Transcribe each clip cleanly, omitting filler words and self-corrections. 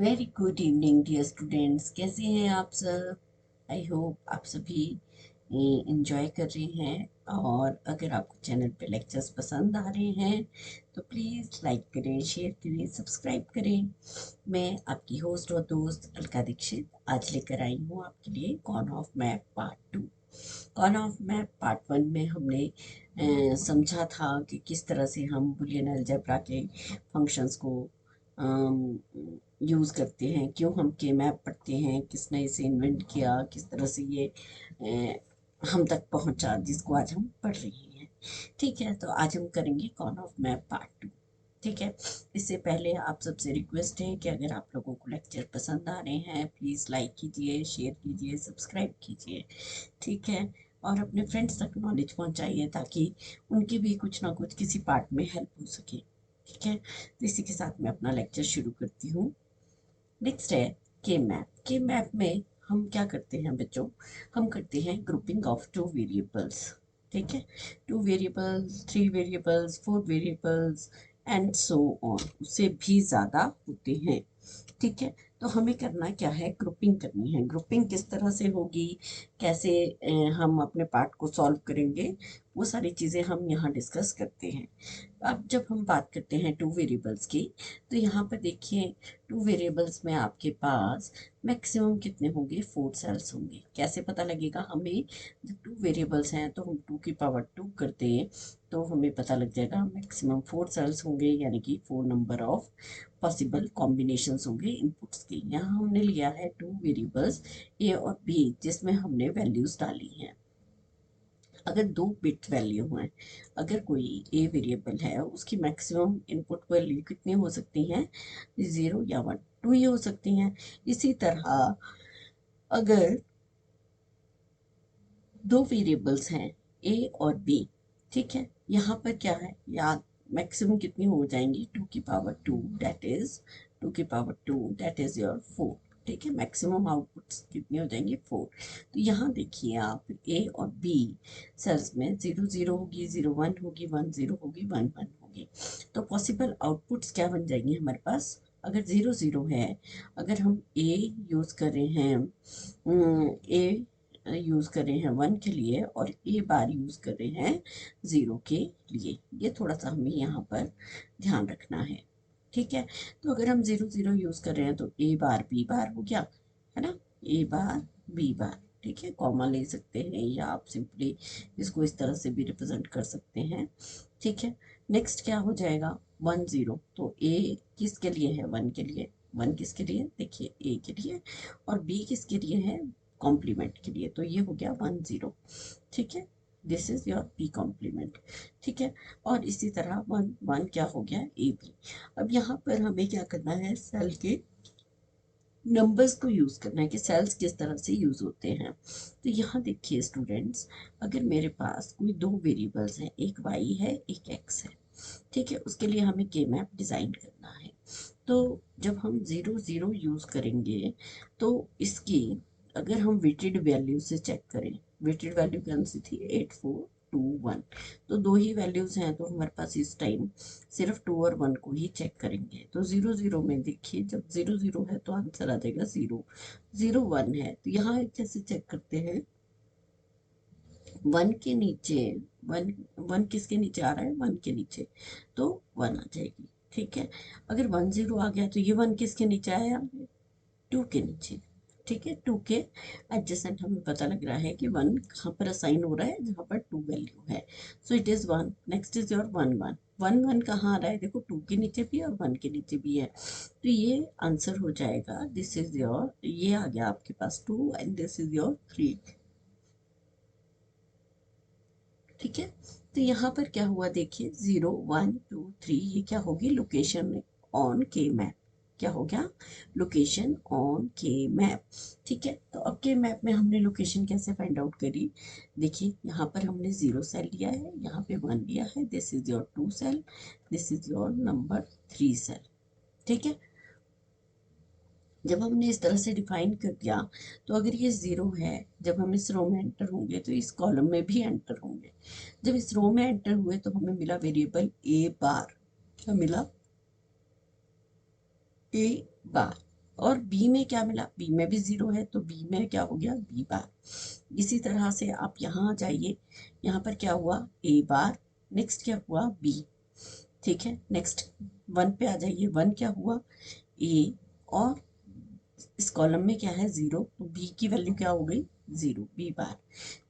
Very good evening dear students, कैसे हैं आप सब। आई होप आप सभी इंजॉय कर रहे हैं। और अगर आपको चैनल पे लेक्चर्स पसंद आ रहे हैं तो प्लीज़ लाइक करें, शेयर करें, सब्सक्राइब करें। मैं आपकी होस्ट और दोस्त अलका दीक्षित आज लेकर आई हूँ आपके लिए कॉन ऑफ मैप पार्ट 2। कॉन ऑफ मैप पार्ट 1 में हमने समझा था कि किस तरह से हम बुलियन अलजेब्रा के फंक्शंस को यूज़ करते हैं, क्यों हम के मैप पढ़ते हैं, किसने इसे इन्वेंट किया, किस तरह से ये हम तक पहुंचा जिसको आज हम पढ़ रहे हैं। ठीक है, तो आज हम करेंगे कॉन ऑफ मैप पार्ट 2। ठीक है, इससे पहले आप सबसे रिक्वेस्ट है कि अगर आप लोगों को लेक्चर पसंद आ रहे हैं प्लीज़ लाइक कीजिए, शेयर कीजिए, सब्सक्राइब कीजिए। ठीक है, और अपने फ्रेंड्स तक नॉलेज पहुंचाइए ताकि उनकी भी कुछ ना कुछ किसी पार्ट में हेल्प हो सके। ठीक है, तो इसी के साथ मैं अपना लेक्चर शुरू करती हूँ। नेक्स्ट है के मैप। के मैप में हम क्या करते हैं बच्चों, हम करते हैं ग्रुपिंग ऑफ टू वेरिएबल्स। ठीक है, two variables, three variables, four variables and so on, उससे भी ज़्यादा होते हैं। ठीक है, तो हमें करना क्या है, ग्रुपिंग करनी है। ग्रुपिंग किस तरह से होगी, कैसे हम अपने पार्ट को सॉल्व करेंगे, वो सारी चीज़ें हम यहाँ डिस्कस करते हैं। अब जब हम बात करते हैं टू वेरिएबल्स की, तो यहाँ पर देखिए टू वेरिएबल्स में आपके पास मैक्सिमम कितने होंगे, 4 सेल्स होंगे। कैसे पता लगेगा हमें, जब टू वेरिएबल्स हैं तो हम 2 की पावर 2 करते हैं तो हमें पता लग जाएगा मैक्सिमम 4 सेल्स होंगे, यानी कि 4 नंबर ऑफ पॉसिबल कॉम्बिनेशंस होंगे इनपुट्स के। यहाँ हमने लिया है टू वेरिएबल्स ए और बी जिसमें हमने वैल्यूज डाली हैं। अगर 2 बिट वैल्यू हैं, अगर कोई ए वेरिएबल है उसकी मैक्सिमम इनपुट वैल्यू कितनी हो सकती हैं, 0 या 1, 2 ही हो सकती हैं। इसी तरह अगर 2 वेरिएबल्स हैं ए और बी, ठीक है, यहाँ पर क्या है, या मैक्सिमम कितनी हो जाएंगी, 2 की पावर 2 दैट इज योर 4। ठीक है, मैक्सिमम आउटपुट्स कितनी हो जाएंगी, 4। तो यहाँ देखिए आप ए और बी सेल्स में 0 0 होगी, 0 1 होगी, 1 0 होगी, 1 1 होगी। तो पॉसिबल आउटपुट्स क्या बन जाएंगे हमारे पास, अगर 0 0 है, अगर हम ए यूज कर रहे हैं, ए यूज कर रहे हैं 1 के लिए और ए बार यूज कर रहे हैं 0 के लिए, ये थोड़ा सा हमें यहाँ पर ध्यान रखना है। ठीक है, तो अगर हम 0 0 यूज कर रहे हैं तो ए बार बी बार हो गया, है ना, ए बार बी बार। ठीक है, कॉमा ले सकते हैं या आप सिंपली इसको इस तरह से भी रिप्रेजेंट कर सकते हैं। ठीक है, नेक्स्ट क्या हो जाएगा, 1 0, तो ए किसके लिए है, 1 के लिए, 1 किसके लिए, देखिए ए के लिए, और बी किसके लिए है, कॉम्प्लीमेंट के लिए, तो ये हो गया 1 0। ठीक है, this is your B complement. ठीक है, और इसी तरह 1 1 क्या हो गया, ए बी। अब यहाँ पर हमें क्या करना है, सेल के नंबर्स को यूज करना है कि सेल्स किस तरह से यूज होते हैं। तो यहाँ देखिए स्टूडेंट्स, अगर मेरे पास कोई 2 वेरिएबल्स हैं, एक वाई है एक एक्स है, ठीक है, उसके लिए हमें के मैप डिजाइन करना है। तो जब हम 0 0 यूज करेंगे तो इसकी, अगर हम वेटेड वैल्यू से चेक करें, वेटेड वैल्यू कौन सी थी, 8 4 2 1, तो 2 ही वैल्यूज हैं तो हमारे पास इस टाइम सिर्फ 2 और 1 को ही चेक करेंगे। तो 0 0 में देखिए जब 0 0 है तो आंसर आ जाएगा 0। 0 1 है तो यहाँ कैसे चेक करते हैं, 1 के नीचे, 1 1 किसके नीचे आ रहा है, 1 के नीचे, तो 1 आ जाएगी। ठीक है, अगर 1 0 आ गया तो ये 1 किसके नीचे आया, 2 के नीचे। ठीक है, 2 के एडजेसेंट हमें पता लग रहा है कि 1 कहाँ पर असाइन हो रहा है, जहाँ पर 2 वैल्यू है, so it is 1। Next is your 1 1, 1 1 कहाँ आ रहा है, देखो 2 के नीचे भी और 1 के नीचे भी है, तो ये आंसर हो जाएगा, दिस इज योर, ये आ गया आपके पास 2 एंड दिस इज योर 3। ठीक है, तो यहाँ पर क्या हुआ देखिए, 0 1 2 3, ये क्या होगी, लोकेशन ऑन के मैप, क्या हो गया, लोकेशन ऑन के मैप। ठीक है, तो अब के मैप में हमने लोकेशन कैसे फाइंड आउट करी, देखिए यहाँ पर हमने 0 सेल लिया है, यहाँ पे 1 लिया है, this is your 2 cell, this is your number 3 cell. ठीक है, जब हमने इस तरह से डिफाइन कर दिया तो अगर ये 0 है, जब हम इस रो में एंटर होंगे तो इस कॉलम में भी एंटर होंगे। जब इस रो में एंटर हुए तो हमें मिला वेरिएबल ए बार, क्या मिला, ए बार। और बी में क्या मिला, बी में भी 0 है, तो बी में क्या हो गया, बी बार। इसी तरह से आप यहाँ आ जाइए, यहाँ पर क्या हुआ, ए बार, नेक्स्ट क्या हुआ, बी। ठीक है, नेक्स्ट 1 पे आ जाइए, 1 क्या हुआ, ए, और इस कॉलम में क्या है, 0, तो बी की वैल्यू क्या हो गई, 0, बी बार।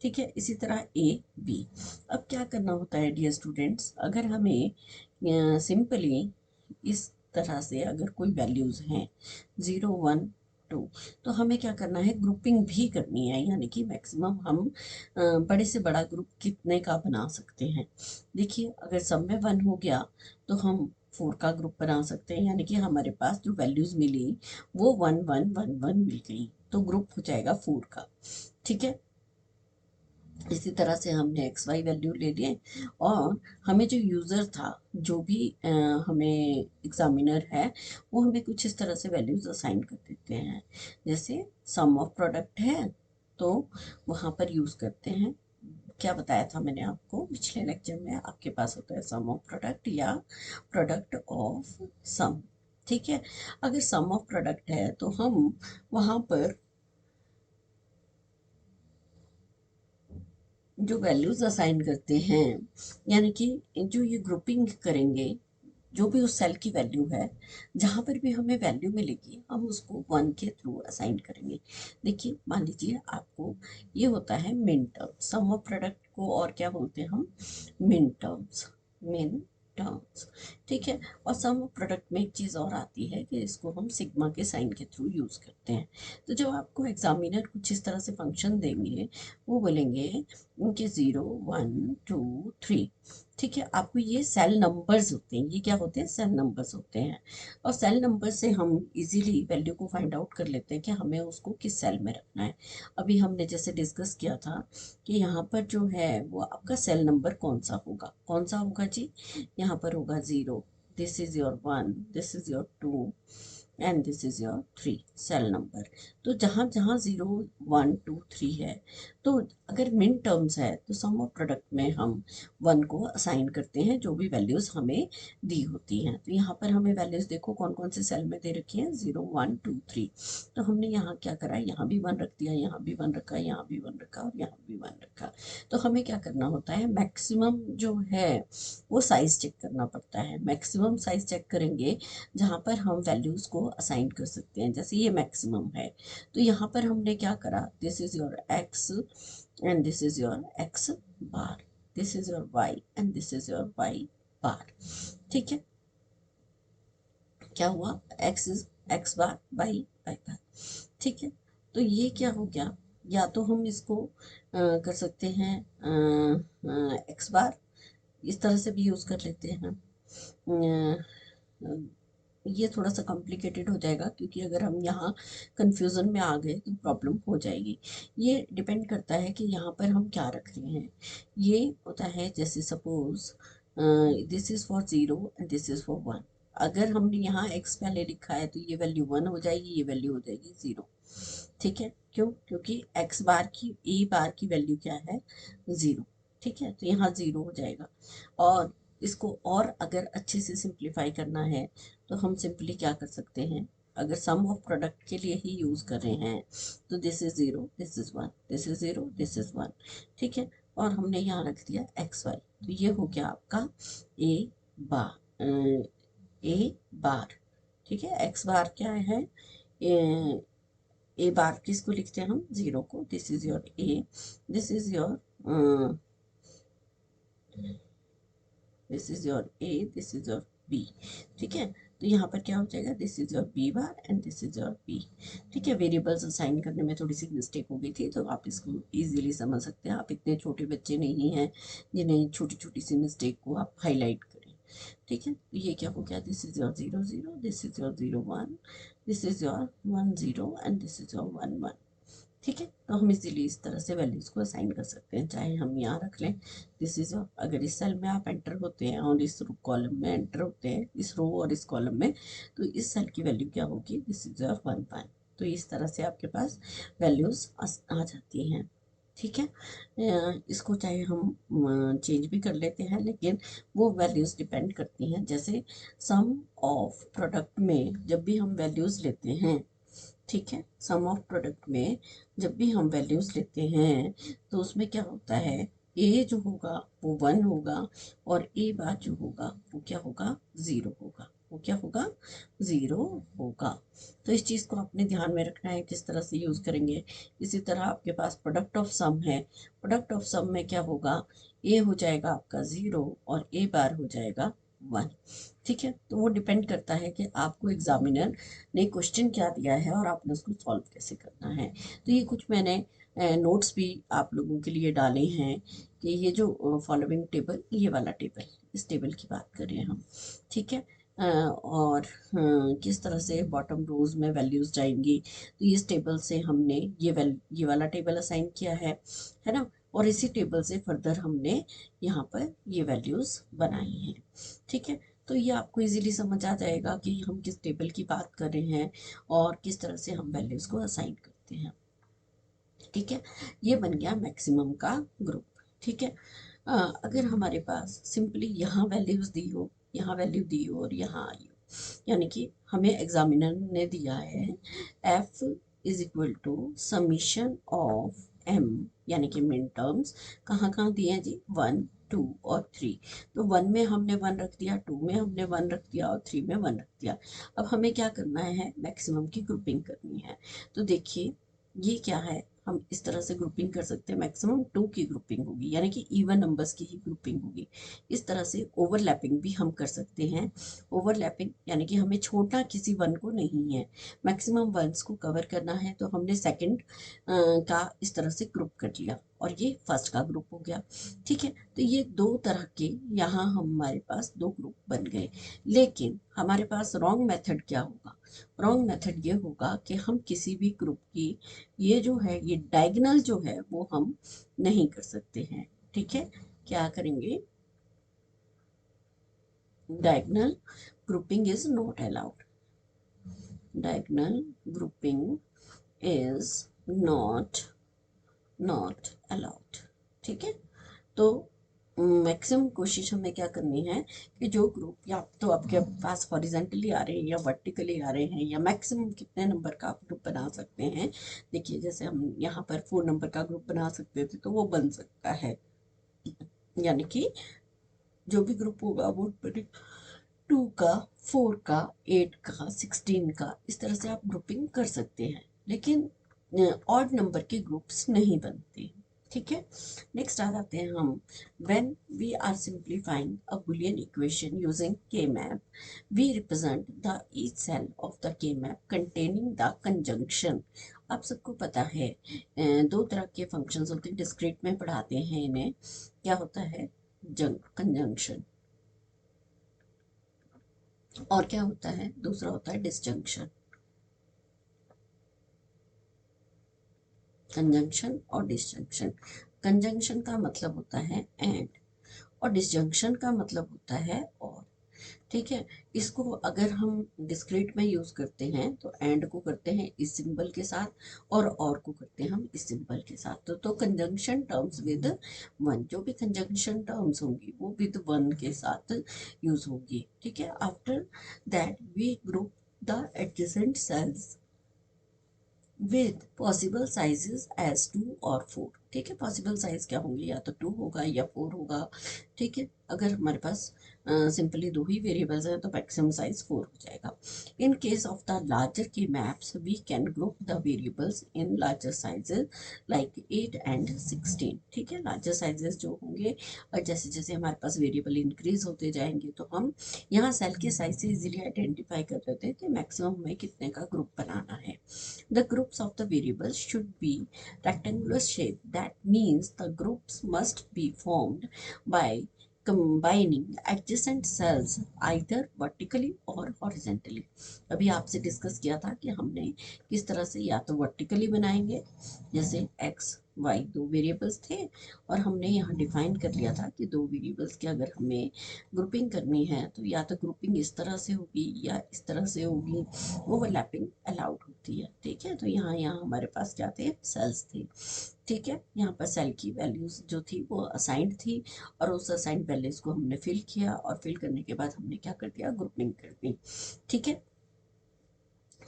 ठीक है, इसी तरह ए बी। अब क्या करना होता है डियर स्टूडेंट्स, अगर हमें सिंपली इस तरह से अगर कोई वैल्यूज़ हैं 0 1 2, तो हमें क्या करना है, ग्रुपिंग भी करनी है, यानी कि मैक्सिमम हम बड़े से बड़ा ग्रुप कितने का बना सकते हैं। देखिए, अगर सब में 1 हो गया तो हम 4 का ग्रुप बना सकते हैं, यानी कि हमारे पास जो वैल्यूज़ मिली वो 1 1 1 1 मिल गई, तो ग्रुप हो जाएगा 4 का। ठीक है, इसी तरह से हमने एक्स वाई वैल्यू ले लिए, और हमें जो यूज़र था, जो भी हमें एग्जामिनर है, वो हमें कुछ इस तरह से वैल्यूज़ असाइन कर देते हैं। जैसे सम ऑफ प्रोडक्ट है तो वहाँ पर यूज़ करते हैं, क्या बताया था मैंने आपको पिछले लेक्चर में, आपके पास होता है सम ऑफ प्रोडक्ट या प्रोडक्ट ऑफ सम। ठीक है, अगर सम ऑफ प्रोडक्ट है तो हम वहाँ पर जो वैल्यूज असाइन करते हैं, यानी कि जो ये ग्रुपिंग करेंगे, जो भी उस सेल की वैल्यू है, जहाँ पर भी हमें वैल्यू मिलेगी हम उसको 1 के थ्रू असाइन करेंगे। देखिए, मान लीजिए आपको ये होता है min term, some of product को और क्या बोलते हैं हम, मिन टर्म्स, मिन टर्म्स। ठीक है, और सम ऑफ प्रोडक्ट में एक चीज़ और आती है कि इसको हम सिग्मा के साइन के थ्रू यूज़ करते हैं। तो जब आपको एग्जामिनर कुछ इस तरह से फंक्शन देंगे, वो बोलेंगे उनके 0 1 2 3। ठीक है, आपको ये सेल नंबर्स होते हैं, ये क्या होते हैं, सेल नंबर्स होते हैं, और सेल नंबर से हम इजीली वैल्यू को फाइंड आउट कर लेते हैं कि हमें उसको किस सेल में रखना है। अभी हमने जैसे डिस्कस किया था कि यहाँ पर जो है वो आपका सेल नंबर कौन सा होगा, कौन सा होगा जी, यहाँ पर होगा 0, this is your 1, this is your 2 and this is your 3 cell number. तो जहाँ जहाँ 0 1 2 3 है, तो अगर मिन टर्म्स है तो सम ऑफ प्रोडक्ट में हम 1 को असाइन करते हैं, जो भी वैल्यूज हमें दी होती हैं। तो यहाँ पर हमें वैल्यूज देखो कौन कौन से सेल में दे रखी हैं, 0 1 2 3। तो हमने यहाँ क्या करा, यहाँ भी 1 रख दिया, यहाँ भी 1 रखा, यहाँ भी 1 रखा, और यहाँ भी 1 रखा। तो हमें क्या करना होता है, मैक्सिमम जो है वो साइज चेक करना पड़ता है। मैक्सिमम साइज चेक करेंगे जहाँ पर हम वैल्यूज को असाइन कर सकते हैं, जैसे ये मैक्सिमम है, तो यहाँ पर हमने क्या करा, this is your X and this is your X bar, this is your Y and this is your Y bar. ठीक है, क्या हुआ, X is X bar, Y Y bar. ठीक है, तो ये क्या हो गया, या तो हम इसको कर सकते हैं एक्स बार, इस तरह से भी यूज कर लेते हैं। ये थोड़ा सा कॉम्प्लिकेटेड हो जाएगा, क्योंकि अगर हम यहाँ कंफ्यूजन में आ गए तो प्रॉब्लम हो जाएगी। ये डिपेंड करता है कि यहाँ पर हम क्या रख रहे हैं। ये होता है जैसे suppose this is for 0 and this is for 1। अगर हमने यहाँ x पहले लिखा है तो ये वैल्यू 1 हो जाएगी, ये वैल्यू हो जाएगी 0। ठीक है, क्यों, क्योंकि x बार की a बार की वैल्यू क्या है, 0। ठीक है, तो यहाँ 0 हो जाएगा। और इसको और अगर अच्छे से सिंप्लीफाई करना है तो हम सिंपली क्या कर सकते हैं, अगर सम ऑफ प्रोडक्ट के लिए ही यूज कर रहे हैं तो this is 0 this is 1, this is 0 this is 1। ठीक है, और हमने यहाँ रख दिया एक्स वाई, तो ये हो गया आपका ए बार, ए बार। ठीक है, एक्स बार क्या है, ए बार किसको लिखते हैं हम, 0 को, this is your A, this is your this is your A, this is your B. ठीक है, तो यहाँ पर क्या हो जाएगा, this is your B bar and this is your B. ठीक है, वेरिएबल्स असाइन करने में थोड़ी सी मिस्टेक हो गई थी, तो आप इसको इजीली समझ सकते हैं। आप इतने छोटे बच्चे नहीं हैं जिन्हें छोटी छोटी सी मिस्टेक को आप हाईलाइट करें। ठीक है, तो ये क्या हो गया, this is your 0 0, this is your 0 1, this is your 1 0 and this is your 1 1। ठीक है, तो हम इजीली इस तरह से वैल्यूज को असाइन कर सकते हैं, चाहे हम यहाँ रख लें, दिस इज, अगर इस सेल में आप एंटर होते हैं और इस कॉलम में एंटर होते हैं, इस रो और इस कॉलम में, तो इस सेल की वैल्यू क्या होगी, दिस इज योर 1 1। तो इस तरह से आपके पास वैल्यूज आ जाती हैं। ठीक है, इसको चाहे हम चेंज भी कर लेते हैं, लेकिन वो वैल्यूज डिपेंड करती हैं। जैसे सम ऑफ प्रोडक्ट में जब भी हम वैल्यूज लेते हैं ठीक है, सम ऑफ प्रोडक्ट में जब भी हम वैल्यूज लेते हैं तो उसमें क्या होता है, ए जो होगा वो 1 होगा और ए बार जो होगा वो क्या होगा, 0 होगा। वो क्या होगा, 0 होगा। तो इस चीज़ को आपने ध्यान में रखना है, किस तरह से यूज़ करेंगे। इसी तरह आपके पास प्रोडक्ट ऑफ सम है, प्रोडक्ट ऑफ सम में क्या होगा, ए हो जाएगा आपका 0 और ए बार हो जाएगा 1। ठीक है, तो वो डिपेंड करता है कि आपको एग्जामिनर ने क्वेश्चन क्या दिया है और आपने उसको सॉल्व कैसे करना है। तो ये कुछ मैंने नोट्स भी आप लोगों के लिए डाले हैं कि ये जो फॉलोइंग टेबल, ये वाला टेबल, इस टेबल की बात कर रहे हैं हम। ठीक है, और किस तरह से बॉटम रोज में वैल्यूज जाएंगी, तो इस टेबल से हमने ये वाला टेबल असाइन किया है ना, और इसी टेबल से फर्दर हमने यहाँ पर ये वैल्यूज बनाई हैं। ठीक है, तो ये आपको इजीली समझ आ जाएगा कि हम किस टेबल की बात कर रहे हैं और किस तरह से हम वैल्यूज को असाइन करते हैं। ठीक है, ये बन गया मैक्सिमम का ग्रुप। ठीक है, अगर हमारे पास सिंपली यहाँ वैल्यूज दी हो, यहाँ वैल्यू दी हो और यहाँ आई हो, यानी कि हमें एग्जामिनर ने दिया है F is equal to summation of M, यानी कि मिन टर्म्स कहाँ कहाँ दिए हैं जी, 1 2 और 3। तो 1 में हमने 1 रख दिया, 2 में हमने 1 रख दिया और 3 में 1 रख दिया। अब हमें क्या करना है, मैक्सिमम की ग्रुपिंग करनी है। तो देखिए ये क्या है, हम इस तरह से ग्रुपिंग कर सकते हैं, मैक्सिमम 2 की ग्रुपिंग होगी, यानी कि इवन नंबर्स की ही ग्रुपिंग होगी। इस तरह से ओवरलैपिंग भी हम कर सकते हैं। ओवरलैपिंग यानी कि हमें छोड़ना किसी वन को नहीं है, मैक्सिमम वंस को कवर करना है। तो हमने सेकंड का इस तरह से ग्रुप कर लिया और ये फर्स्ट का ग्रुप हो गया। ठीक है, तो ये दो तरह के यहाँ हमारे पास दो ग्रुप बन गए। लेकिन हमारे पास रॉन्ग मेथड क्या होगा, रॉन्ग मेथड ये होगा कि हम किसी भी ग्रुप की ये जो है, ये डायगोनल जो है वो हम नहीं कर सकते हैं। ठीक है, क्या करेंगे, diagonal grouping is not allowed, diagonal grouping is not allowed. ठीक है, तो मैक्सिमम कोशिश हमें क्या करनी है कि जो ग्रुप या तो आपके पास हॉरिजेंटली आ रहे हैं या वर्टिकली आ रहे हैं, या मैक्सिमम कितने नंबर का आप ग्रुप बना सकते हैं। देखिए जैसे हम यहाँ पर 4 नंबर का ग्रुप बना सकते थे तो वो बन सकता है, यानी कि जो भी ग्रुप होगा वो 2 का, 4 का, 8 का, 16 का, इस तरह से आप ग्रुपिंग कर सकते हैं। लेकिन ऑड नंबर के ग्रुप्स नहीं बनते। ठीक है, नेक्स्ट आ जाते हैं हम, when we are simplifying a Boolean equation using K map, we represent the each cell of the K map containing the conjunction. आप सबको पता है दो तरह के फंक्शंस होते हैं, डिस्क्रीट में पढ़ाते हैं इन्हें। क्या होता है, कंजंक्शन, और क्या होता है, दूसरा होता है डिसजंक्शन। कंजंक्शन और डिसजंक्शन, कंजंक्शन का मतलब होता है एंड और डिसजंक्शन का मतलब होता है और। ठीक है, इसको अगर हम डिस्क्रीट में यूज करते हैं तो एंड को करते हैं इस सिंबल के साथ और को करते हैं हम इस सिंबल के साथ। तो कंजंक्शन टर्म्स विद वन, जो भी कंजंक्शन टर्म्स होंगी वो विद वन के साथ यूज होगी। ठीक है, after that we group the adjacent cells with possible sizes as 2 और 4। ठीक है, पॉसिबल साइज क्या होंगे, या तो 2 होगा या 4 होगा। ठीक है, अगर हमारे पास सिंपली दो ही वेरिएबल्स हैं तो मैक्सिमम साइज 4 हो जाएगा। In case of the larger K maps we can group the variables in larger sizes like 8 and 16। ठीक है, लार्जर साइजेस जो होंगे और जैसे जैसे हमारे पास वेरिएबल इंक्रीज होते जाएंगे तो हम यहाँ सेल के साइज से इजीली आइडेंटिफाई कर लेते हैं कि मैक्सिमम हमें कितने का ग्रुप बनाना है। The groups of the variables should be rectangular shape. That means the groups must be formed by combining adjacent cells either vertically or horizontally। अभी आपसे डिस्कस किया था कि हमने किस तरह से या तो वर्टिकली बनाएंगे, जैसे x y दो वेरिएबल्स थे और हमने यहाँ डिफाइन कर लिया था कि दो वेरिएबल्स की अगर हमें ग्रुपिंग करनी है तो या तो ग्रुपिंग इस तरह से होगी या इस तरह से होगी, ओवरलैपिंग अलाउड होती है। ठीक है, तो यहाँ यहाँ हमारे पास क्या थे, सेल्स थे। ठीक है, यहाँ पर सेल की वैल्यूज जो थी वो असाइंड थी और उस असाइंड वैल्यूज को हमने फिल किया और फिल करने के बाद हमने क्या कर दिया, ग्रुपिंग कर दी। ठीक है,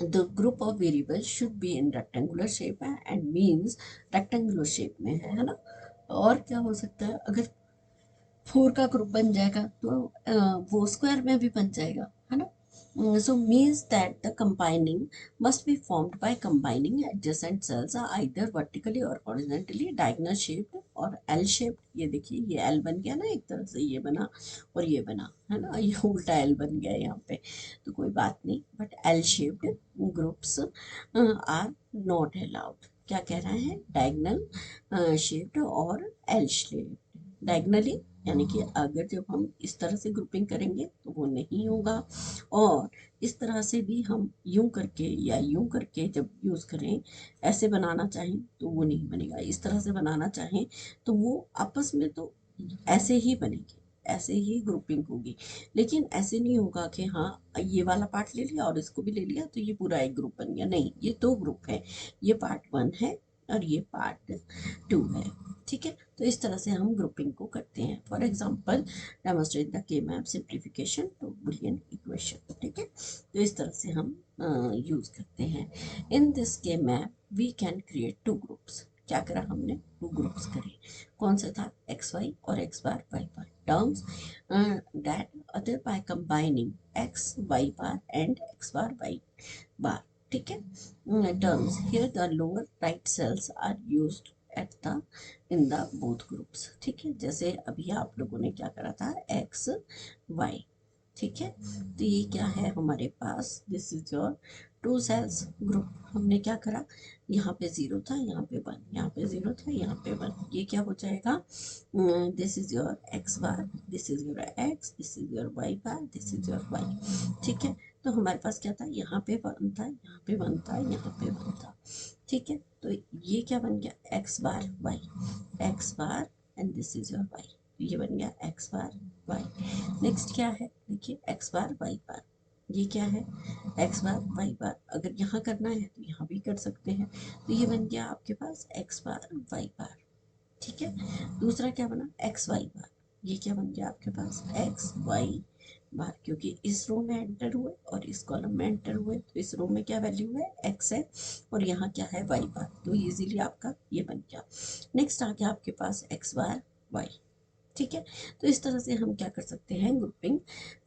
the group of variable should be in rectangular shape है एंड मीन्स रेक्टेंगुलर शेप में है ना। और क्या हो सकता है, अगर 4 का ग्रुप बन जाएगा तो वो स्क्वायर में भी बन जाएगा है ना। So means that the combining must be formed by combining adjacent cells are either vertically or horizontally diagonal shaped और L shaped। ये देखिए ये L बन गया ना, एक तरह से ये बना और ये बना है ना, ये उल्टा L बन गया यहाँ पे, तो कोई बात नहीं, but L shaped groups are not allowed। क्या कह रहा है, डायगनल शेप्ड और L shaped। डायगनली यानी कि अगर जब हम इस तरह से ग्रुपिंग करेंगे तो वो नहीं होगा, और इस तरह से भी हम यूं करके या यूं करके जब यूज़ करें, ऐसे बनाना चाहें तो वो नहीं बनेगा, इस तरह से बनाना चाहें तो वो आपस में तो ऐसे ही बनेगी, ऐसे ही ग्रुपिंग होगी। लेकिन ऐसे नहीं होगा कि हाँ ये वाला पार्ट ले लिया और इसको भी ले लिया तो ये पूरा एक ग्रुप बन गया, नहीं, ये दो ग्रुप है, ये पार्ट 1 है और ये पार्ट 2 है। ठीक है, तो इस तरह से हम ग्रुपिंग को करते हैं। For example demonstrate the K map simplification to Boolean equation. ठीक है, तो इस तरह से हम यूज करते हैं। In this K map we can create 2 groups. क्या करा हमने, 2 ग्रुप्स करे। कौन सा था, एक्स वाई और X bar Y bar terms that other by combining X Y bar and X bar Y bar. ठीक है, terms here the lower right cells are used at the in the both groups। ठीक है, जैसे अभी आप लोगों ने क्या करा था, x y। ठीक है, तो ये क्या है हमारे पास, this is your 2 cells group. हमने क्या करा, यहाँ पे 0 था, यहाँ पे 1, यहाँ पे 0 था, यहाँ पे 1, ये क्या हो जाएगा, this is your x bar, this is your x, this is your y bar, this is your y। ठीक है, तो हमारे पास क्या था, यहाँ पे 1 था, यहाँ पे 1 था, यहाँ पे 1 था। ठीक है, तो ये क्या बन गया, x bar y, x bar and this is your y, ये बन गया x बार y। नेक्स्ट क्या है, देखिए x बार y बार, ये क्या है, x बार y बार। अगर यहाँ करना है तो यहाँ भी कर सकते हैं, तो ये बन गया आपके पास x बार y बार। ठीक है, दूसरा क्या बना, एक्स वाई बार, ये क्या बन गया आपके पास, एक्स वाई बार, क्योंकि इस रो में एंटर हुए और इस कॉलम में एंटर हुए, तो इस रो में क्या वैल्यू है, एक्स है, और यहाँ क्या है, वाई बार, तो इजीली आपका ये बन गया। नेक्स्ट आ गया आपके पास एक्स बार वाई। ठीक है, तो इस तरह से हम क्या कर सकते हैं, ग्रुपिंग।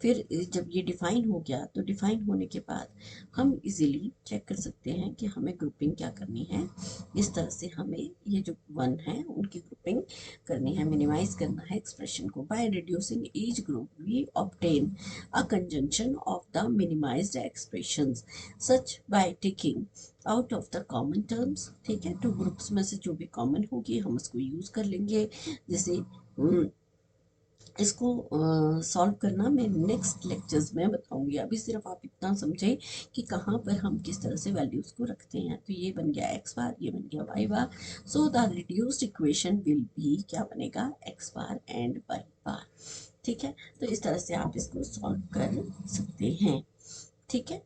फिर जब ये डिफाइन हो गया तो डिफाइन होने के बाद हम इजीली चेक कर सकते हैं कि हमें ग्रुपिंग क्या करनी है। इस तरह से हमें ये जो 1 है उनकी ग्रुपिंग करनी है, मिनिमाइज करना है एक्सप्रेशन को। By reducing each group we obtain a conjunction of the minimized expressions such by taking out of the common terms. ठीक है, तो ग्रुप्स में से जो भी कॉमन होगी हम उसको यूज कर लेंगे। जैसे इसको सॉल्व करना मैं नेक्स्ट लेक्चर्स में बताऊंगी, अभी सिर्फ आप इतना समझें कि कहाँ पर हम किस तरह से वैल्यूज को रखते हैं। तो ये बन गया एक्स बार, ये बन गया Y bar. So the reduced equation will be क्या बनेगा, X bar and Y bar. ठीक है, तो इस तरह से आप इसको सॉल्व कर सकते हैं। ठीक है,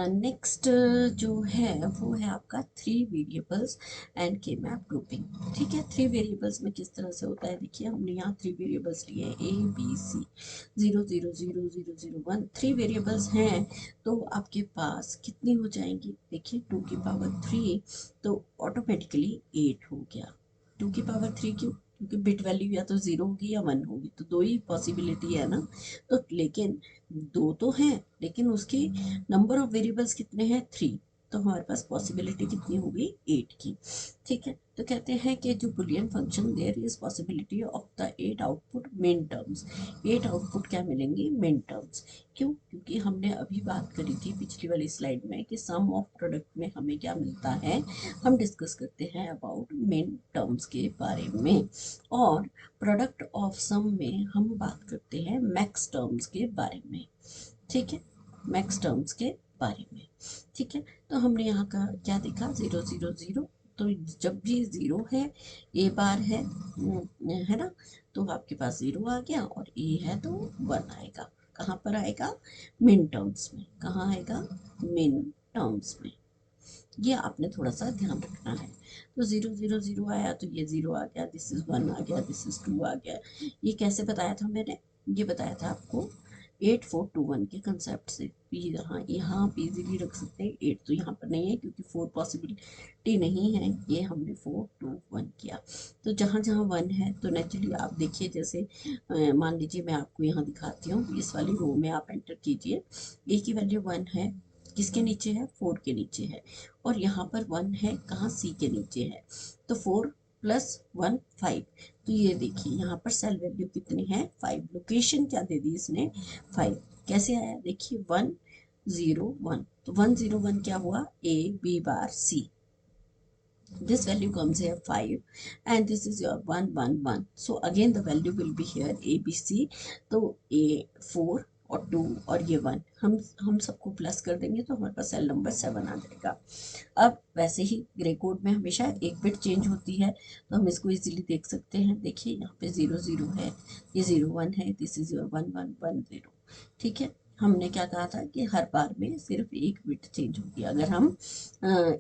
नेक्स्ट जो है वो है आपका 3 वेरिएबल्स एंड के मैप ग्रुपिंग। ठीक है, 3 वेरिएबल्स में किस तरह से होता है, देखिए हमने यहाँ 3 वेरिएबल्स लिए ए बी सी, 0 0 0 0 0 1, 3 वेरिएबल्स हैं, तो आपके पास कितनी हो जाएंगी, देखिए 2 की पावर 3, तो ऑटोमेटिकली 8 हो गया। 2 की पावर 3 क्यों, क्योंकि बिट वैल्यू या तो 0 होगी या 1 होगी, तो 2 ही पॉसिबिलिटी है ना। तो लेकिन 2 तो हैं, लेकिन उसकी नंबर ऑफ वेरिएबल्स कितने हैं, 3, तो हमारे पास पॉसिबिलिटी कितनी होगी, 8 की। ठीक है, तो कहते हैं कि जो Boolean function there is possibility of the 8 output main terms. 8 output क्या मिलेंगे, मेन टर्म्स। क्यों, क्योंकि हमने अभी बात करी थी पिछली वाली स्लाइड में कि सम ऑफ प्रोडक्ट में हमें क्या मिलता है, हम डिस्कस करते हैं अबाउट मेन टर्म्स के बारे में, और प्रोडक्ट ऑफ सम में हम बात करते हैं मैक्स टर्म्स के बारे में। ठीक है, मैक्स टर्म्स के बारे में। ठीक है, तो हमने यहाँ का क्या देखा, 0 0 0, तो जब भी 0 है, ए बार है ना, तो आपके पास 0 आ गया, और ए है तो 1 आएगा। कहाँ पर आएगा, मिन टर्म्स में। कहाँ आएगा, मिन टर्म्स में। ये आपने थोड़ा सा ध्यान रखना है। तो 0 0 0 आया तो ये 0 आ गया, दिस इज 1 आ गया, दिस इज 2 आ गया। ये कैसे बताया था मैंने, ये बताया था आपको 8421 के कंसेप्ट से। यहाँ यहाँ पे इजीली रख सकते हैं 8, तो यहाँ पर नहीं है क्योंकि 4 पॉसिबिलिटी नहीं है, ये हमने 421 किया। तो जहाँ जहाँ 1 है तो नेचुरली आप देखिए, जैसे मान लीजिए मैं आपको यहाँ दिखाती हूँ, इस वाली रो में आप एंटर कीजिए, ए की वैल्यू 1 है, किसके नीचे है, 4 के नीचे है, और यहाँ पर 1 है कहाँ, सी के नीचे है, तो 4 + 1 5। तो ये देखिए यहाँ पर सेल वैल्यू कितनी है, 5। लोकेशन क्या दे दी इसने, 5। कैसे आया देखिए, 101, तो 101 क्या हुआ, A B bar C. This value comes here 5 and this is your 111. So again the value will be here A B C. तो A 4 और 2 और ये 1 हम सबको प्लस कर देंगे तो हमारे पास सेल नंबर 7 आ जाएगा। अब वैसे ही ग्रे कोड में हमेशा एक बिट चेंज होती है, तो हम इसको इजीली देख सकते हैं। देखिए यहाँ पे 00 है, ये 01 है, दिस इज योर 1110। ठीक है, हमने क्या कहा था कि हर बार में सिर्फ एक बिट चेंज होगी। अगर हम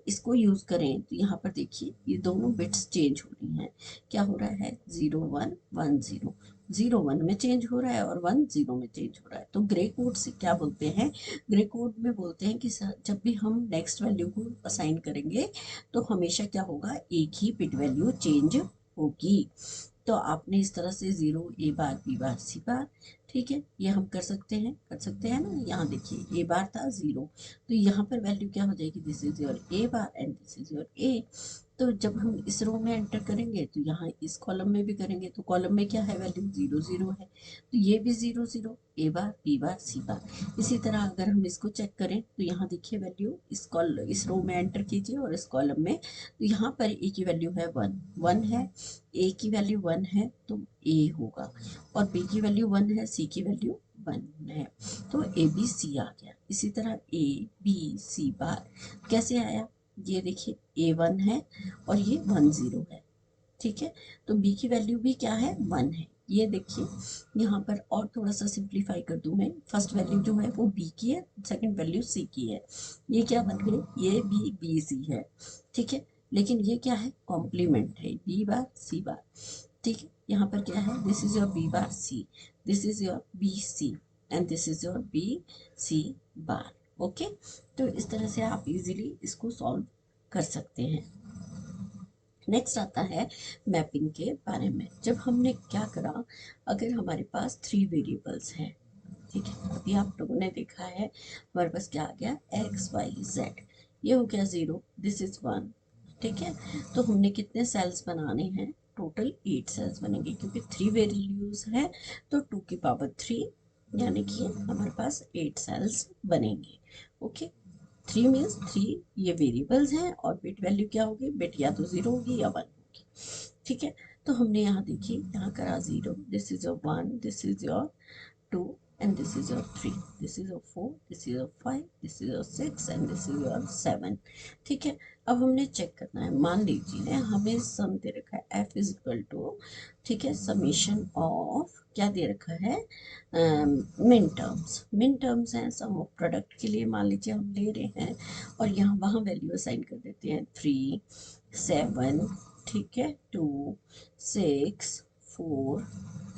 इसको यूज करें तो यहाँ पर देखिए ये दोनों बिट्स चेंज हो रही हैं। क्या हो रहा है, 0110, 01 में चेंज हो रहा है और 10 में चेंज हो रहा है। तो ग्रे कोड से क्या बोलते हैं, ग्रे कोड में बोलते हैं कि जब भी हम नेक्स्ट वैल्यू को असाइन करेंगे तो हमेशा क्या होगा, एक ही बिट वैल्यू चेंज होगी। तो आपने इस तरह से 0 ए बार बी बार सी बार, ठीक है, ये हम कर सकते हैं ना। यहाँ देखिए ए बार था 0, तो यहाँ पर वैल्यू क्या हो जाएगी, this is your A bar and this is your A. तो जब हम इस रो में एंटर करेंगे तो यहाँ इस कॉलम में भी करेंगे, तो कॉलम में क्या है, वैल्यू 00 है, तो ये भी 00, ए बार बी बार सी बार। इसी तरह अगर हम इसको चेक करें तो यहाँ देखिए वैल्यू इस रो में एंटर कीजिए और इस कॉलम में, तो यहाँ पर ए की वैल्यू है 1 है, ए की वैल्यू 1 है तो ए होगा, और बी की वैल्यू 1 है, सी की वैल्यू 1 है, तो ए बी सी आ गया। इसी तरह ए बी सी बार कैसे आया, ये देखिए A1 है और ये 10 है, ठीक है, तो B की वैल्यू भी क्या है, 1 है। ये देखिए यहाँ पर और थोड़ा सा सिंप्लीफाई कर दूं मैं, फर्स्ट वैल्यू जो है वो B की है, सेकंड वैल्यू C की है। ये क्या बन गई, ये भी BC है, ठीक है, लेकिन ये क्या है, कॉम्प्लीमेंट है, B बार C बार, ठीक है। यहाँ पर क्या है, this is your B bar C, this is your BC and this is your BC bar. Okay, तो इस तरह से आप इजीली इसको सॉल्व कर सकते हैं। नेक्स्ट आता है मैपिंग के बारे में। जब हमने क्या करा, अगर हमारे पास 3 वेरिएबल्स हैं, ठीक है, अभी आप लोगों ने देखा है हमारे पास क्या आ गया, एक्स वाई जेड, ये हो गया 0, दिस इज 1, ठीक है। तो हमने कितने सेल्स बनाने हैं, टोटल 8 सेल्स बनेंगे, क्योंकि 3 वैल्यूज है तो 2 की पावर 3, यानी कि हमारे पास 8 सेल्स बनेंगे। ओके, 3 मीन्स 3 ये वेरिएबल्स हैं और बिट वैल्यू क्या होगी, बिट या तो 0 होगी या 1 होगी, ठीक है। तो हमने यहाँ देखिए, यहाँ करा 0, this is your 1, this is your 2 and this is your 3, this is your 4, this is your 5, this is your 6 and this is your 7, ठीक है। अब हमने चेक करना है, मान लीजिए हमें सम दे रखा है f इज इक्वल टू, ठीक है, समेशन ऑफ क्या दे रखा है, मिन टर्म्स हैं, सम ऑफ प्रोडक्ट के लिए मान लीजिए हम ले रहे हैं, और यहाँ वहाँ वैल्यू असाइन कर देते हैं 3 7, ठीक है, 2 6 4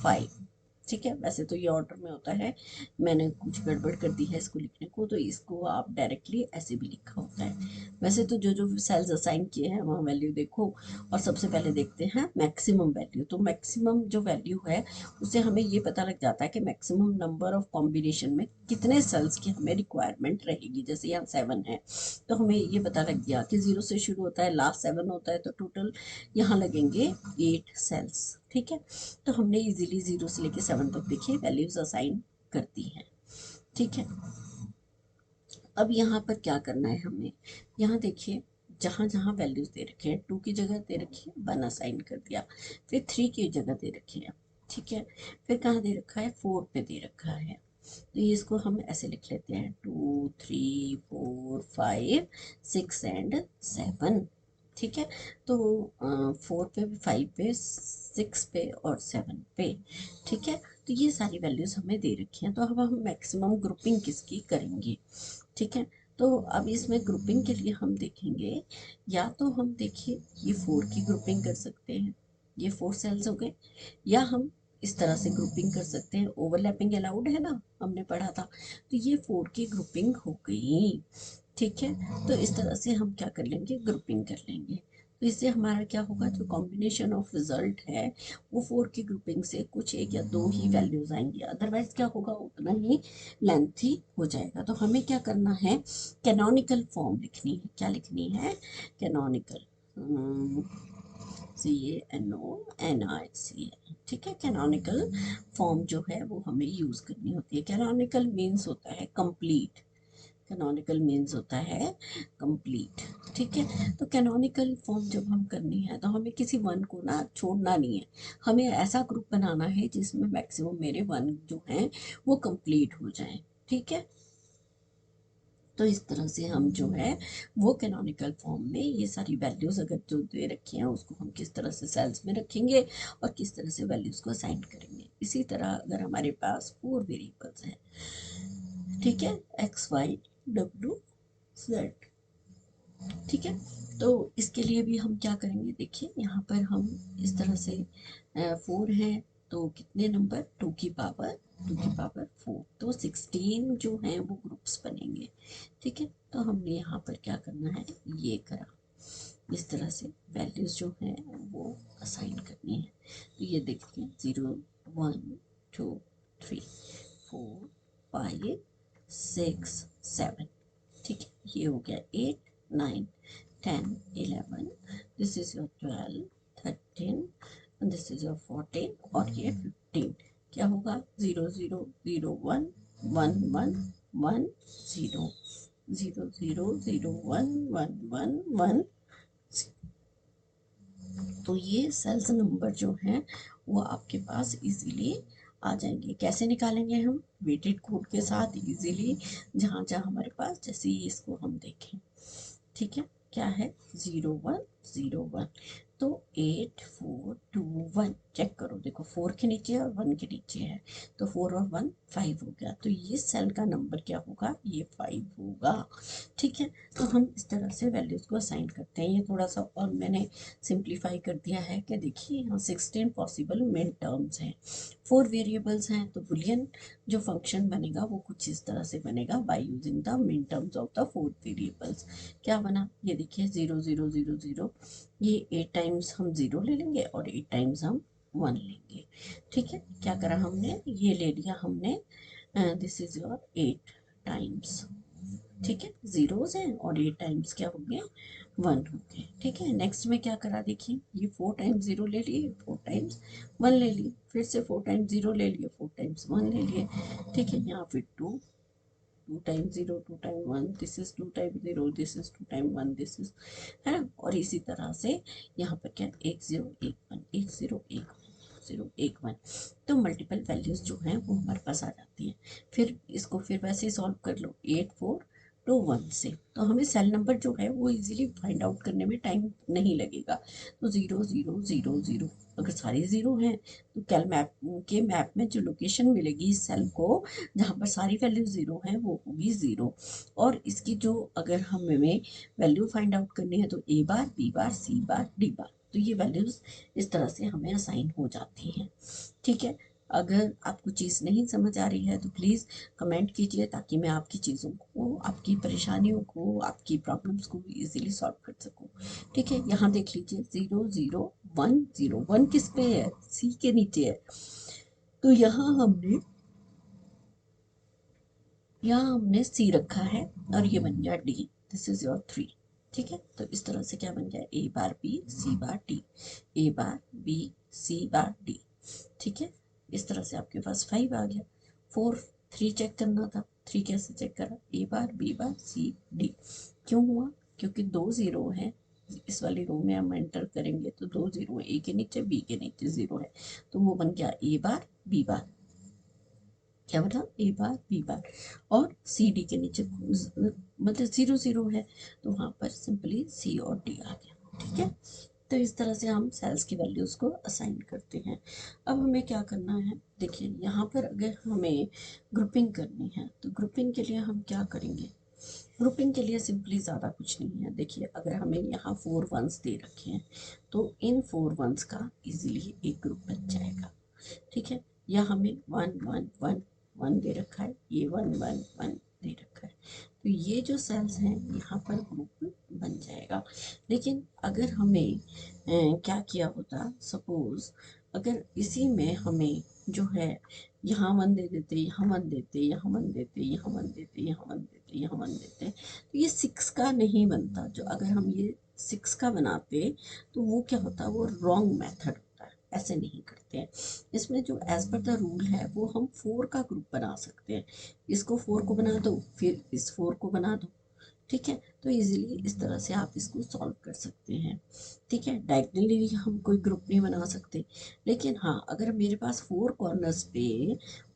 5, ठीक है। वैसे तो ये ऑर्डर में होता है, मैंने कुछ गड़बड़ कर दी है इसको लिखने को, तो इसको आप डायरेक्टली ऐसे भी लिखा होता है। वैसे तो जो जो सेल्स असाइन किए हैं वहाँ वैल्यू देखो, और सबसे पहले देखते हैं मैक्सिमम वैल्यू। तो मैक्सिमम जो वैल्यू है उससे हमें ये पता लग जाता है कि मैक्सिमम नंबर ऑफ कॉम्बिनेशन में कितने सेल्स की हमें रिक्वायरमेंट रहेगी। जैसे यहाँ 7 है, तो हमें ये पता लग गया कि 0 से शुरू होता है, लास्ट 7 होता है, तो टोटल यहाँ लगेंगे 8 सेल्स, ठीक है। तो हमने इजीली 0 से लेके 7 तक देखिए वैल्यूज असाइन कर दी हैं, ठीक है। अब यहाँ पर क्या करना है हमें, यहाँ देखिए जहाँ जहाँ वैल्यूज दे रखे हैं, 2 की जगह दे रखी है 1 असाइन कर दिया, फिर 3 की जगह दे रखे हैं, ठीक है, फिर कहाँ दे रखा है, 4 पे दे रखा है, तो ये इसको हम ऐसे लिख लेते हैं 2 3 4 5 6 एंड 7, ठीक है। तो 4 पे 5 पे 6 पे और 7 पे, ठीक है। तो ये सारी वैल्यूज हमें दे रखी हैं, तो अब हम मैक्सिमम ग्रुपिंग किसकी करेंगे, ठीक है। तो अब इसमें ग्रुपिंग के लिए हम देखेंगे, या तो हम देखिए ये 4 की ग्रुपिंग कर सकते हैं, ये 4 सेल्स हो गए, या हम इस तरह से ग्रुपिंग कर सकते हैं। ओवरलैपिंग अलाउड है ना, हमने पढ़ा था। तो ये 4 की ग्रुपिंग हो गई, ठीक है। तो इस तरह से हम क्या कर लेंगे, ग्रुपिंग कर लेंगे। तो इससे हमारा क्या होगा, जो कॉम्बिनेशन ऑफ रिजल्ट है वो 4 की ग्रुपिंग से कुछ एक या दो ही वैल्यूज आएंगी, अदरवाइज क्या होगा, उतना ही लेंथी हो जाएगा। तो हमें क्या करना है, कैनोनिकल फॉर्म लिखनी है। क्या लिखनी है, कैनोनिकल, CANONICAL, ठीक है। कैनोनिकल फॉर्म जो है वो हमें यूज करनी होती है। कैनोनिकल मीन्स होता है कंप्लीट, कैनोनिकल मीन्स होता है कंप्लीट, ठीक है। तो कैनोनिकल फॉर्म जब हम करनी है तो हमें किसी वन को ना छोड़ना नहीं है, हमें ऐसा ग्रुप बनाना है जिसमें मैक्सिमम मेरे वन जो हैं वो कंप्लीट हो जाएं, ठीक है। तो इस तरह से हम जो है वो कैनोनिकल फॉर्म में ये सारी वैल्यूज अगर जो दे रखी हैं उसको हम किस तरह से सेल्स में रखेंगे और किस तरह से वैल्यूज को असाइन करेंगे। इसी तरह अगर हमारे पास 4 वेरिएबल्स हैं, ठीक है, XYWZ, ठीक है। तो इसके लिए भी हम क्या करेंगे, देखिए यहाँ पर हम इस तरह से 4 है तो कितने नंबर, 2 की पावर 4, तो 16 जो हैं वो ग्रुप्स बनेंगे, ठीक है। तो हमने यहाँ पर क्या करना है, ये करा, इस तरह से वैल्यूज जो हैं वो असाइन करनी है। तो ये देखिए 0 1 2 3 4 5 6 7, ठीक है। ये हो गया 8 9 10 11, this is your 12 13, this is your 14 और ये 15। क्या होगा, 0 0 0 1 1 1 1 0 0 0 0 1 1 1 1। तो ये सेल्स नंबर जो हैं वो आपके पास इजीली आ जाएंगे। कैसे निकालेंगे हम, वेटेड कोड के साथ इजीली, जहाँ जहाँ हमारे पास, जैसे ये इसको हम देखें, ठीक है, क्या है 0 1 0 1, तो 8 4 2 1, चेक करो, देखो 4 के नीचे और 1 के नीचे है, तो 4 और 1 5 हो गया। तो ये सेल का नंबर क्या होगा, ये 5 होगा, ठीक है। तो हम इस तरह से वैल्यूज को असाइन करते हैं। ये थोड़ा सा और मैंने सिंप्लीफाई कर दिया है कि देखिए यहाँ 16 पॉसिबल मिन टर्म्स हैं, 4 वेरिएबल्स हैं, तो बुलियन जो फंक्शन बनेगा वो कुछ इस तरह से बनेगा, बाय यूजिंग द मिन टर्म्स ऑफ द 4 वेरिएबल्स। क्या बना, ये देखिए 0 0 0 0, ये 8 टाइम्स हम 0 ले लेंगे और 8 टाइम्स हम 1 लेंगे, ठीक है। क्या करा हमने, ये ले लिया हमने, दिस इज योर 8 टाइम्स, ठीक है, जीरोस हैं और 8 टाइम्स क्या हो गए, 1 हो गए, ठीक है। नेक्स्ट में क्या करा, देखिए ये 4 टाइम्स 0 ले लिए, 4 टाइम्स 1 ले लिए, फिर से 4 टाइम्स 0 ले लिए, 4 टाइम्स 1 ले लिए, ठीक है। यहाँ फिर 2 times 0 2 time 1, this is 2 time 0, this is 2 time 1, this is, है ना। और इसी तरह से यहाँ पर क्या, 1 0 1 1 1 0 1 0 1 1, तो मल्टीपल वैल्यूज जो हैं वो हमारे पास आ जाती हैं। फिर इसको फिर वैसे ही सॉल्व कर लो 8 4 2 1 से, तो हमें सेल नंबर जो है वो इजीली फाइंड आउट करने में टाइम नहीं लगेगा। तो 0 0 0 0, अगर सारे जीरो हैं तो कैल मैप के मैप में जो लोकेशन मिलेगी इस सेल को जहाँ पर सारी वैल्यू जीरो हैं वो होगी जीरो। और इसकी जो अगर हमें वैल्यू फाइंड आउट करनी है तो ए बार बी बार सी बार डी बार, तो ये वैल्यूज इस तरह से हमें असाइन हो जाती हैं, ठीक है। अगर आपको चीज़ नहीं समझ आ रही है तो प्लीज़ कमेंट कीजिए ताकि मैं आपकी चीज़ों को, आपकी परेशानियों को, आपकी प्रॉब्लम्स को इजीली सॉल्व कर सकूं, ठीक है। यहाँ देख लीजिए 0 0 1 0, 1 किस पे है, सी के नीचे है, तो यहाँ हमने सी रखा है और ये बन गया डी, दिस इज योर 3, ठीक है। तो इस तरह से क्या बन गया, ए बार बी सी बार डी, ए बार बी सी बार डी, ठीक है। इस तरह से आपके पास 5 आ गया। 4 3 चेक करना था, 3 कैसे चेक करा, ए बार बी बार सी डी, क्यों हुआ, क्योंकि 2 जीरो है, इस वाली रो में हम एंटर करेंगे तो 2 जीरो, ए के नीचे बी के नीचे जीरो है, तो वो बन गया ए बार बी बार, क्या बता, ए बार बी बार, और सी डी के नीचे मतलब 0 0 है, तो वहां पर सिंपली सी और डी आ गया, ठीक है। तो इस तरह से हम सेल्स की वैल्यूज को असाइन करते हैं। अब हमें क्या करना है, देखिए यहाँ पर अगर हमें ग्रुपिंग करनी है तो ग्रुपिंग के लिए हम क्या करेंगे, ग्रुपिंग के लिए सिंपली ज़्यादा कुछ नहीं है। देखिए अगर हमें यहाँ 4 वंस दे रखे हैं तो इन 4 वंस का इजीली एक ग्रुप बन जाएगा, ठीक है, या हमें 1 1 1 1 दे रखा है, ये 1 1 1 दे रखा है, तो ये जो सेल्स हैं यहाँ पर ग्रुप बन जाएगा। लेकिन अगर हमें क्या किया होता, सपोज अगर इसी में हमें जो है यहाँ 1 दे देते, यहाँ 1 देते, यहाँ 1 देते, यहाँ 1 देते, यहाँ 1 देते, यहाँ 1 देते, तो ये 6 का नहीं बनता। जो अगर हम ये 6 का बनाते तो वो क्या होता, वो रॉन्ग मेथड होता है, ऐसे नहीं करते हैं। इसमें जो एज पर द रूल है वो हम 4 का ग्रुप बना सकते हैं। इसको 4 को बना दो, फिर इस 4 को बना दो, ठीक है। तो इजीली इस तरह से आप इसको सॉल्व कर सकते हैं, ठीक है। डायगनली हम कोई ग्रुप नहीं बना सकते, लेकिन हाँ अगर मेरे पास 4 कॉर्नर्स पे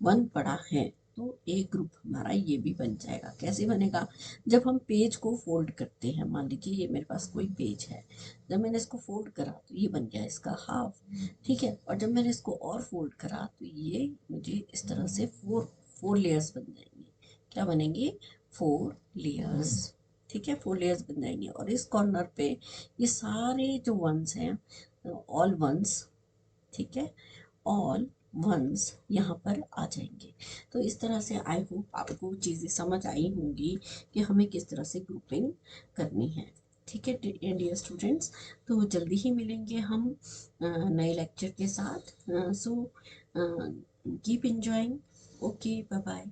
1 पड़ा है तो एक ग्रुप हमारा ये भी बन जाएगा। कैसे बनेगा, जब हम पेज को फोल्ड करते हैं, मान लीजिए ये मेरे पास कोई पेज है, जब मैंने इसको फोल्ड करा तो ये बन गया इसका हाफ, ठीक है। और जब मैंने इसको और फोल्ड करा तो ये मुझे इस तरह से 4 लेयर्स बन जाएंगे। क्या बनेंगे, 4 लेयर्स, ठीक है, 4 लेयर्स बन जाएंगे। और इस कॉर्नर पे ये सारे जो वंस हैं, ऑल वंस, ठीक है, ऑल वंस यहाँ पर आ जाएंगे। तो इस तरह से आई होप आपको चीज़ें समझ आई होंगी कि हमें किस तरह से ग्रुपिंग करनी है, ठीक है डियर स्टूडेंट्स। तो जल्दी ही मिलेंगे हम नए लेक्चर के साथ। So keep enjoying, okay, bye bye.